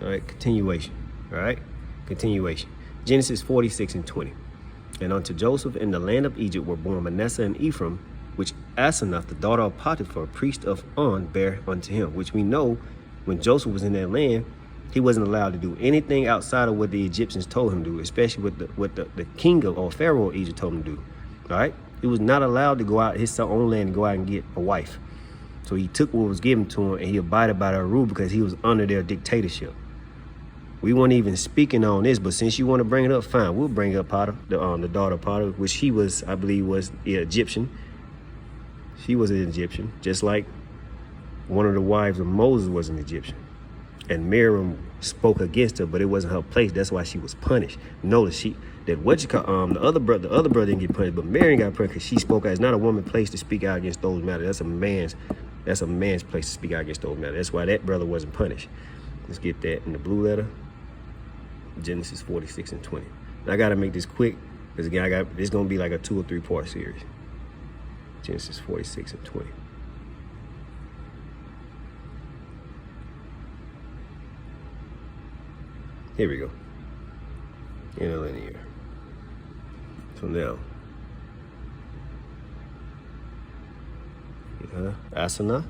All right, continuation. All right, continuation. Genesis 46 and 20. And unto Joseph in the land of Egypt were born Manasseh and Ephraim, which Asenath, the daughter of Potiphar, priest of On, bare unto him. Which we know when Joseph was in that land, he wasn't allowed to do anything outside of what the Egyptians told him to do, especially what the king of, or Pharaoh of Egypt told him to do. All right? He was not allowed to go out his own land and go out and get a wife. So he took what was given to him and he abided by their rule because he was under their dictatorship. We weren't even speaking on this, but since you want to bring it up, fine. We'll bring up Potiphar, the daughter of Potiphar, which she was, I believe, was Egyptian. She was an Egyptian, just like one of the wives of Moses was an Egyptian. And Miriam spoke against her, but it wasn't her place. That's why she was punished. Notice the other brother didn't get punished, but Miriam got punished because she spoke out. It's not a woman's place to speak out against those matters. That's a man's place to speak out against those matters. That's why that brother wasn't punished. Let's get that in the blue letter. Genesis 46 and 20. Now, I gotta make this quick because again, it's gonna be like a 2 or 3 part series. Genesis 46 and 20. Here we go. Interlinear. So now, Asenath.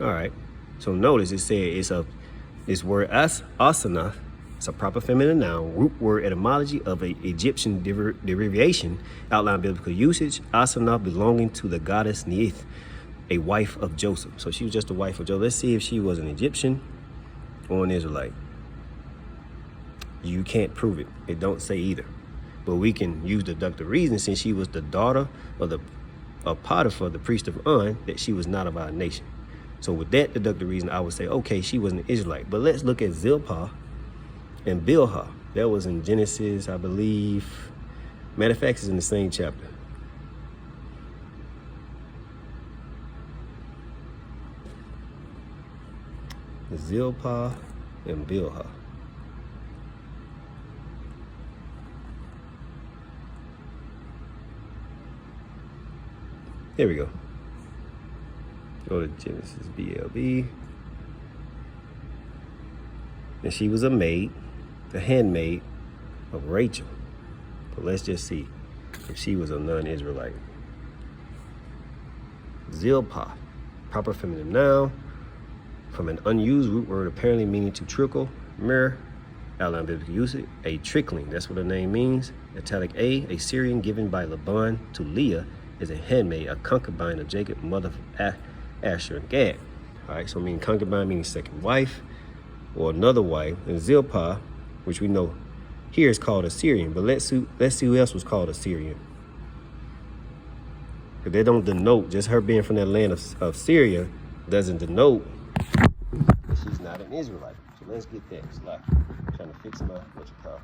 All right. So notice it said this word Asenath. It's a proper feminine noun, root word etymology of an Egyptian derivation, outline biblical usage. Asenath belonging to the goddess Neith, a wife of Joseph. So she was just a wife of Joseph. Let's see if she was an Egyptian or an Israelite. You can't prove it. It don't say either. But we can use deductive reason since she was the daughter of Potiphar, the priest of On, that she was not of our nation. So with that deductive reason, I would say, okay, she was an Israelite. But let's look at Zilpah and Bilhah. That was in Genesis, I believe. Matter of fact, it's in the same chapter. Zilpah and Bilhah. There we go. Go to Genesis BLB. And she was a maid, the handmaid of Rachel. But let's just see if she was a non-Israelite. Zilpah, proper feminine noun, from an unused root word apparently meaning to trickle, mirror, outline biblical usage, a trickling, that's what the name means. Italic a Syrian given by Laban to Leah is a handmaid, a concubine of Jacob, mother of Asher and Gad. All right, so meaning concubine meaning second wife or another wife. And Zilpah, which we know here is called a Syrian, but let's see who else was called a Syrian. Because they don't denote, just her being from that land of Syria doesn't denote that she's not an Israelite. So let's get that. It's like trying to fix my, what you call.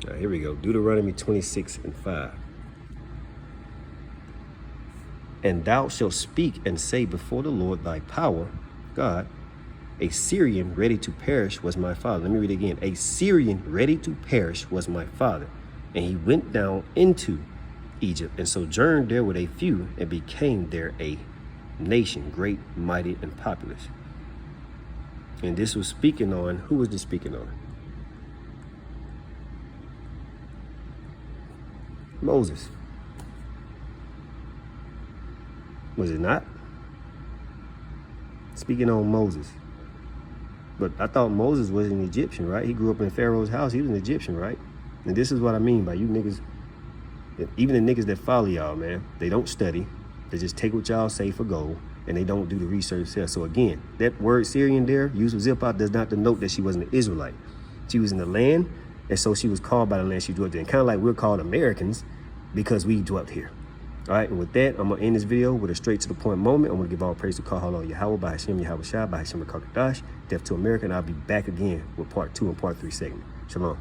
All right, here we go. Deuteronomy 26 and 5. And thou shalt speak and say before the Lord thy power, God, a Syrian ready to perish was my father. Let me read it again. A Syrian ready to perish was my father. And he went down into Egypt and sojourned there with a few and became there a nation, great, mighty, and populous. And this was speaking on, who was this speaking on? Moses. Was it not? Speaking on Moses. But I thought Moses was an Egyptian, right? He grew up in Pharaoh's house. He was an Egyptian, right? And this is what I mean by you niggas, even the niggas that follow y'all, man, they don't study. They just take what y'all say for gold, and they don't do the research there. So again, that word Syrian there, used with Zilpah, does not denote that she wasn't an Israelite. She was in the land, and so she was called by the land she dwelt in. Kind of like we're called Americans because we dwelt here. All right, and with that, I'm going to end this video with a straight to the point moment. I'm going to give all praise to Kahala Yahweh, by Hashem Yahweh Shai, by Hashem Kakadash, Death to America, and I'll be back again with part 2 and part 3 segment. Shalom.